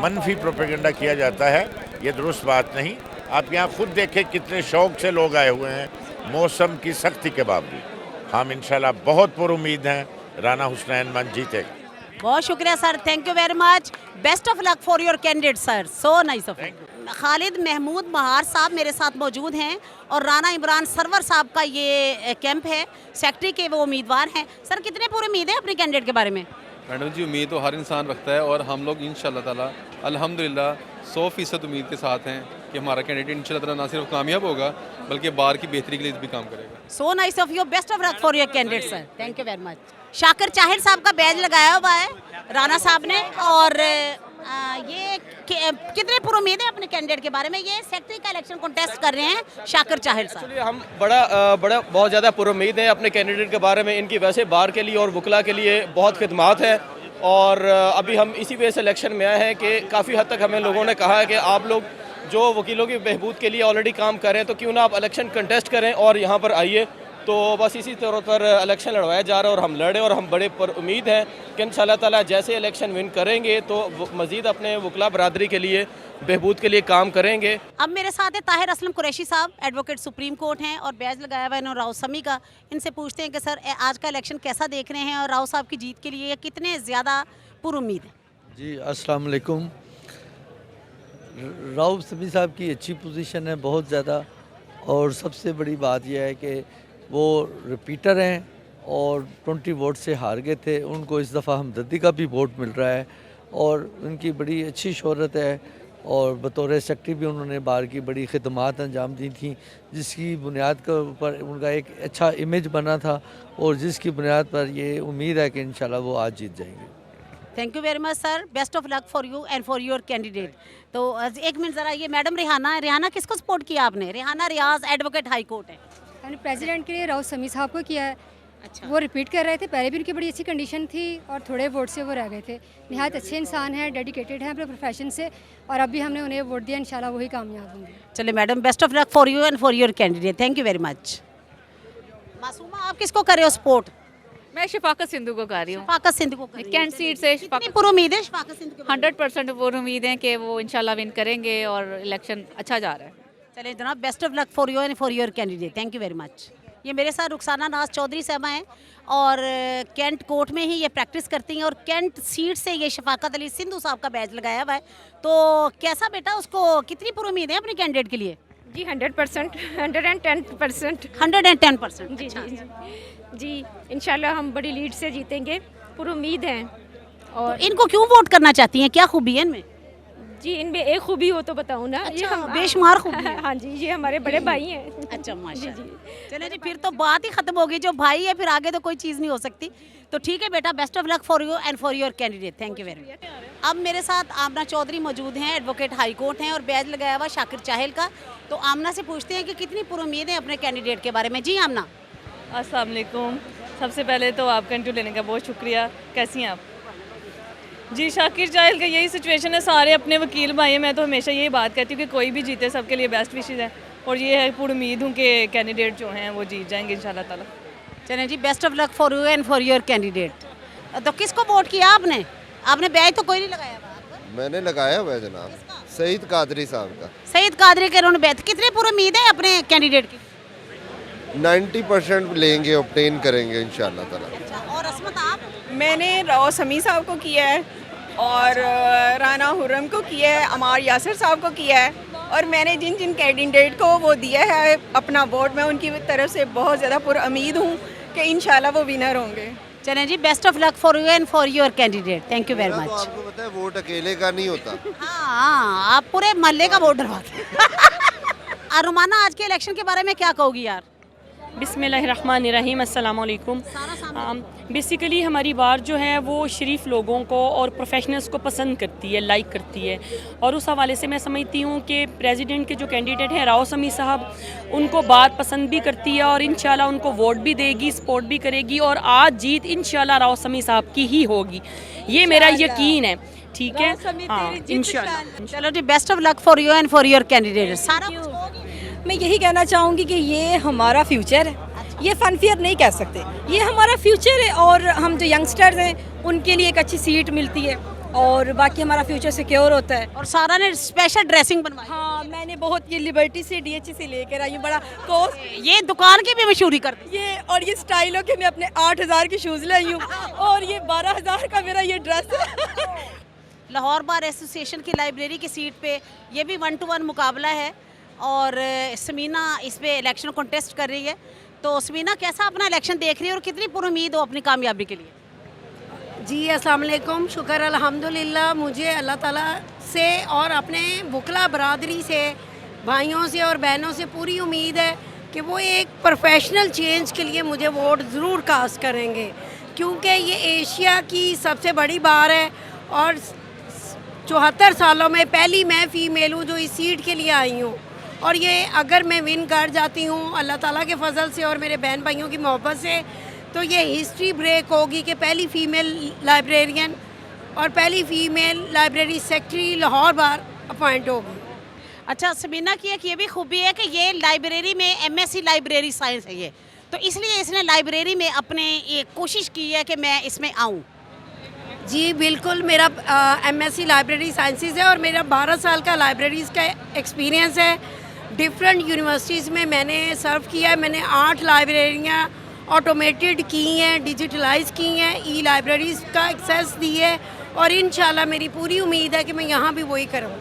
मनफी प्रोपेगेंडा किया जाता है, ये दुरुस्त बात नहीं। आप यहाँ खुद देखें कितने शौक़ से लोग आए हुए हैं मौसम की सख्ती के बावजूद। हम इंशाल्लाह बहुत पुरुमीद हैं राना हुसनैन मंच जीतेगा। बहुत शुक्रिया sir, thank you very much, best of luck for your candidate sir, so nice of you. Khalid Mahmood Mahar साहब मेरे साथ मौजूद हैं और राना इमरान सरवर साहब का ये कैंप है, सेक्रेटरी के वो उम्मीदवार हैं। सर कितने पूरी उम्मीद है अपने कैंडिडेट के बारे में? मैडम जी उम्मीद तो हर इंसान रखता है और हम लोग इंशाल्लाह ताला अल्हम्दुलिल्लाह 100% उम्मीद के साथ हैं कि हमारा कैंडिडेट इंशाल्लाह ताला ना सिर्फ कामयाब होगा बल्कि बार की बेहतरी के लिए भी काम करेगा। So nice of you, best of luck for your candidate sir, thank you very much. Shakir Chahir Sahab का बैज लगाया हुआ है राना साहब ने और ये कितने पूरी उम्मीद है अपने कैंडिडेट के बारे में? ये सेक्रेटरी का इलेक्शन कॉन्टेस्ट कर रहे हैं शाकिर चाहिर साहब। एक्चुअली हम बड़ा बहुत ज़्यादा पूरी उम्मीद है अपने कैंडिडेट के बारे में। इनकी वैसे बार के लिए और वकला के लिए बहुत खिदमात है और अभी हम इसी वजह से इलेक्शन में आए हैं कि काफ़ी हद तक हमें लोगों ने कहा है कि आप लोग जो वकीलों की बहबूद के लिए ऑलरेडी काम कर रहे हैं तो क्यों ना आप इलेक्शन कंटेस्ट करें और यहाँ पर आइए। तो बस इसी तौर पर इलेक्शन लड़वाया जा रहा है और हम लड़े और हम बड़े पर उम्मीद हैं कि इंशाल्लाह ताला जैसे इलेक्शन विन करेंगे तो मज़ीद अपने वकला बरादरी के लिए बहबूद के लिए काम करेंगे। अब मेरे साथ है ताहिर असलम कुरैशी साहब, एडवोकेट सुप्रीम कोर्ट हैं और बैज लगाया हुआ है राव समी का। इनसे पूछते हैं कि सर आज का इलेक्शन कैसा देख रहे हैं और राव साहब की जीत के लिए कितने ज़्यादा पुरुम्मीद हैं? जी अस्सलाम वालेकुम। राव समी साहब की अच्छी पोजीशन है बहुत ज़्यादा और सबसे बड़ी बात यह है कि वो रिपीटर हैं और 20 वोट से हार गए थे। उनको इस दफ़ा हमदर्दी का भी वोट मिल रहा है और उनकी बड़ी अच्छी शोहरत है और बतौर सेक्रेटरी भी उन्होंने बार की बड़ी खिदमात अंजाम दी थी जिसकी बुनियाद के ऊपर उनका एक अच्छा इमेज बना था और जिसकी बुनियाद पर ये उम्मीद है कि इंशाल्लाह वो आज जीत जाएंगे। Thank you very much sir, best of luck for you and for your candidate. तो एक मिनट ज़रा, ये मैडम रेहाना किसको सपोर्ट किया आपने? रेहाना रियाज एडवोकेट हाई कोर्ट है। मैंने प्रेसिडेंट के लिए राव समी साहब को किया है। अच्छा, वो रिपीट कर रहे थे, पहले भी उनकी बड़ी अच्छी कंडीशन थी और थोड़े वोट से वो रह गए थे। निहायत अच्छे इंसान हैं, डेडिकेटेड हैं अपने प्रोफेशन से और अभी हमने उन्हें वोट दिया, इंशाल्लाह वही कामयाब होंगे। चलिए madam, best of luck for you and for your candidate, thank you very much. Masuma आप किसको कर रहे हो सपोर्ट? मैं शफाकत सिंधु को कर रही हूँ। शफाकत सिंधु को कैंट सीट से पूरी उम्मीद है शफाकत सिंधु? 100% पूरी उम्मीद है कि वो इंशाल्लाह विन करेंगे और इलेक्शन अच्छा जा रहा है। चलिए जनाब, best of luck for you and for your candidate, thank you very much. ये मेरे साथ रुखसाना नाज चौधरी साहबा हैं और कैंट कोर्ट में ही ये प्रैक्टिस करती हैं और कैंट सीट से ये शफाकत अली सिंधु साहब का बैच लगाया हुआ है। तो कैसा बेटा, उसको कितनी पूरी उम्मीद है अपने कैंडिडेट के लिए? जी 100%, 110%। 110%? जी जी जी, इंशाल्लाह हम बड़ी लीड से जीतेंगे, पूरी उम्मीद है। और तो इनको क्यों वोट करना चाहती हैं, क्या खूबी है इनमें? जी इनमें एक खूबी हो तो बताऊँ ना। अच्छा, बेशुमार खूबी है। हाँ जी, ये हमारे बड़े भाई हैं। अच्छा माशाल्लाह। चलिए जी, फिर तो बात ही खत्म होगी, जो भाई है फिर आगे तो कोई चीज़ नहीं हो सकती। तो ठीक है बेटा, best of luck for you and for your candidate, thank you very much. अब मेरे साथ आमना चौधरी मौजूद हैं, एडवोकेट हाई कोर्ट हैं और बैज लगाया हुआ शाकिर चाहिल का। तो आमना से पूछते हैं कि कितनी पूरी उम्मीद है अपने कैंडिडेट के बारे में। जी आमना। अस्सलाम वालेकुम। सबसे पहले तो आपका इंटरव्यू लेने का बहुत शुक्रिया। कैसी हैं आप? जी शाकिर चाहिल का यही सिचुएशन है, सारे अपने वकील भाई हैं। मैं तो हमेशा यही बात कहती हूँ कि कोई भी जीते सबके लिए बेस्ट विशेज़ है और ये है पूरी उम्मीद हूँ कि कैंडिडेट जो हैं वो जीत जाएंगे इंशाल्लाह ताला। चलें जी, best of luck for you and for your candidate. तो किसको वोट किया आपने? आपने बैच तो कोई नहीं लगाया? मैंने लगाया हुआ है जनाब, सईद कादरी साहब का। सईद कादरी के उन्होंने बैच। कितनी पूरी उम्मीद है अपने कैंडिडेट की? 90% लेंगे, ऑब्टेन करेंगे इंशाल्लाह ताला। अच्छा, और असमत आप? मैंने राव समी साहब को किया है और राना हुर्रम को किया है, अमार यासिर साहब को किया है और मैंने जिन जिन कैंडिडेट को वो दिया है अपना वोट, मैं उनकी तरफ से बहुत ज़्यादा पुरुम्मीद हूँ कि इंशाल्लाह वो विनर होंगे। चलें जी, best of luck for you and for your candidate, thank you very much. आपको पता है वोट अकेले का नहीं होता। हाँ, आप पूरे मोहल्ले का वोट डरवाते हैं। अरुमाना, आज के इलेक्शन के बारे में क्या कहोगी यार? बिस्मिल्लाहिर्रहमानिर्रहीम, अस्सलाम वालेकुम। बेसिकली हमारी बार जो है वो शरीफ लोगों को और प्रोफेशनल्स को पसंद करती है, लाइक करती है और उस हवाले से मैं समझती हूँ कि प्रेसिडेंट के जो कैंडिडेट हैं राव समी साहब, उनको बात पसंद भी करती है और इंशाल्लाह उनको वोट भी देगी, सपोर्ट भी करेगी और आज जीत इंशाल्लाह राव समी साहब की ही होगी, ये मेरा यकीन है। ठीक है, हाँ इंशाल्लाह। चलो जी, best of luck for you and for your candidate. सारा मैं यही कहना चाहूँगी कि ये हमारा फ्यूचर है ये फनफेयर नहीं कह सकते, ये हमारा फ्यूचर है और हम जो यंगस्टर्स हैं उनके लिए एक अच्छी सीट मिलती है और बाकी हमारा फ्यूचर सिक्योर होता है। और सारा ने स्पेशल ड्रेसिंग बनवाई। हाँ, मैंने बहुत ये लिबर्टी से DH से लेकर आई हूँ, बड़ा कॉस्ट, ये दुकान की भी मशहूरी करती ये और ये स्टाइलों के मैं अपने 8,000 के शूज़ लाई हूँ और ये 12,000 का मेरा ये ड्रेस है। लाहौर बार एसोसिएशन की लाइब्रेरी की सीट पे ये भी 1-to-1 मुकाबला है और समीना इस पे इलेक्शन कॉन्टेस्ट कर रही है। तो समीना, कैसा अपना इलेक्शन देख रही है और कितनी पुरुमीद हो अपनी कामयाबी के लिए? जी अस्सलाम वालेकुम, शुक्र अल्हम्दुलिल्लाह, मुझे अल्लाह ताला से और अपने बुकला बरादरी से, भाइयों से और बहनों से पूरी उम्मीद है कि वो एक प्रोफेशनल चेंज के लिए मुझे वोट ज़रूर कास्ट करेंगे, क्योंकि ये एशिया की सबसे बड़ी बार है और 74 सालों में पहली मैं फ़ीमेल हूँ जो इस सीट के लिए आई हूँ। और ये अगर मैं विन कर जाती हूँ अल्लाह ताला के फजल से और मेरे बहन भाइयों की मोहब्बत से, तो ये हिस्ट्री ब्रेक होगी कि पहली फ़ीमेल लाइब्रेरियन और पहली फ़ीमेल लाइब्रेरी सेक्रेटरी लाहौर बार अपॉइंट होगी। अच्छा, समीना की एक ये भी खूबी है कि ये लाइब्रेरी में MSc लाइब्रेरी साइंस है ये, तो इसलिए इसने लाइब्रेरी में अपने ये कोशिश की है कि मैं इसमें आऊँ। जी बिल्कुल, मेरा MSc लाइब्रेरी साइंसेज है और मेरा 12 साल का लाइब्रेरीज़ का एक्सपीरियंस है। डिफरेंट यूनिवर्सिटीज़ में मैंने सर्व किया है। मैंने 8 लाइब्रेरियाँ ऑटोमेटेड की हैं, डिजिटलाइज की हैं, ई लाइब्रेरीज़ का एक्सेस दी है और इंशाल्लाह मेरी पूरी उम्मीद है कि मैं यहाँ भी वही करूँ।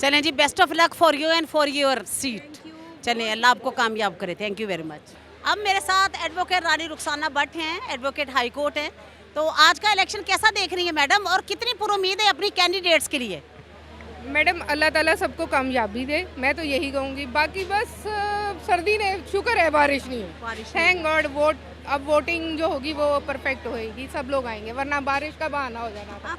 चलें जी, best of luck for you and for your seat. चलें, अल्लाह आपको कामयाब करे। Thank you very much. अब मेरे साथ एडवोकेट रानी रुखसाना भट्ट हैं, एडवोकेट हाई कोर्ट हैं। तो आज का इलेक्शन कैसा देख रही है मैडम और कितनी पुरुमीद है अपनी कैंडिडेट्स के लिए? मैडम, अल्लाह ताला सबको कामयाबी दे, मैं तो यही कहूँगी। बाकी बस सर्दी ने, शुक्र है बारिश नहीं हुई, थैंक गॉड। अब वोटिंग जो होगी वो परफेक्ट होएगी, सब लोग आएंगे, वरना बारिश का बहाना हो जाना था।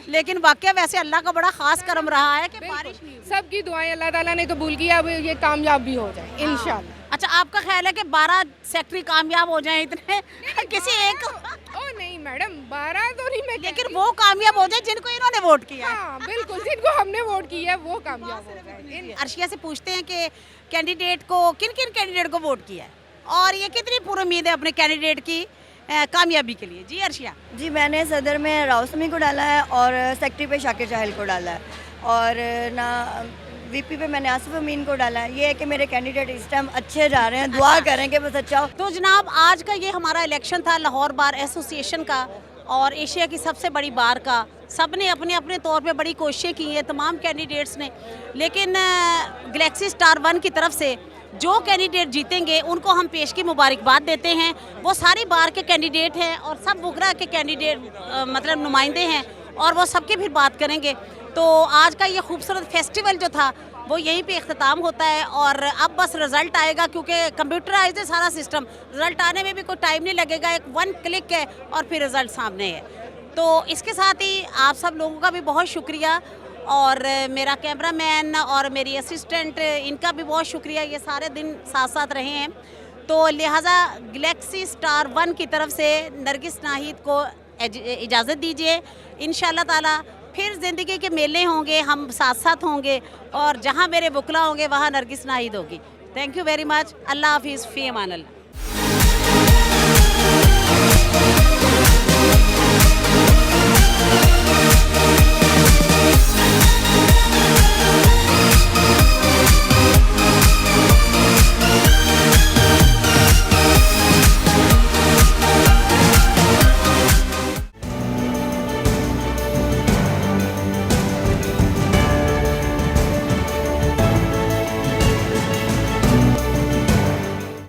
लेकिन वाकई वैसे अल्लाह का बड़ा खास करम रहा है कि बारिश नहीं हुई। सबकी दुआएं अल्लाह ताला ने कबूल किया, अब ये कामयाब भी हो जाए इंशाल्लाह। अच्छा, आपका ख्याल है कि 12 सेक्रेटरी कामयाब हो जाए इतने किसी एक? ओ नहीं मैडम, 12 तो नहीं, मैं लेकिन वो कामयाब हो जाए जिनको इन्होंने वोट किया है। हाँ बिल्कुल, जिनको हमने वोट किया है वो कामयाब हो जाए। अर्शिया से पूछते हैं कि कैंडिडेट को, किन किन कैंडिडेट को वोट किया है और ये कितनी पुरुमीद है अपने कैंडिडेट की कामयाबी के लिए? जी अर्शिया। जी, मैंने सदर में राव समी को डाला है और सेक्रेटरी पे शाकिर चाहल को डाला है और ना VP पे मैंने आसिफ अमीन को डाला है। ये है कि मेरे कैंडिडेट इस टाइम अच्छे जा रहे हैं, दुआ करें कि बस अच्छा हो। तो जनाब, आज का ये हमारा इलेक्शन था लाहौर बार एसोसिएशन का और एशिया की सबसे बड़ी बार का। सब ने अपने अपने तौर पे बड़ी कोशिशें की हैं, तमाम कैंडिडेट्स ने, लेकिन गैलेक्सी स्टार 1 की तरफ से जो कैंडिडेट जीतेंगे उनको हम पेश की मुबारकबाद देते हैं। वो सारी बार के कैंडिडेट हैं और सब बुकरा के कैंडिडेट मतलब नुमाइंदे हैं और वो सबकी फिर बात करेंगे। तो आज का ये खूबसूरत फेस्टिवल जो था वो यहीं पे इख्तिताम होता है और अब बस रिज़ल्ट आएगा, क्योंकि कंप्यूटराइज है सारा सिस्टम। रिज़ल्ट आने में भी कोई टाइम नहीं लगेगा, एक 1 क्लिक है और फिर रिज़ल्ट सामने है। तो इसके साथ ही आप सब लोगों का भी बहुत शुक्रिया और मेरा कैमरामैन और मेरी असिस्टेंट, इनका भी बहुत शुक्रिया, ये सारे दिन साथ साथ रहे हैं। तो लिहाजा गैलेक्सी स्टार 1 की तरफ से नरगिस नाहिद को इजाज़त दीजिए। इंशाल्लाह ताला फिर ज़िंदगी के मेले होंगे, हम साथ साथ होंगे और जहाँ मेरे बुकला होंगे वहाँ नरगिस नाहिद होगी। Thank you very much. अल्लाह हाफिज़, फ़ी अमान अल्लाह।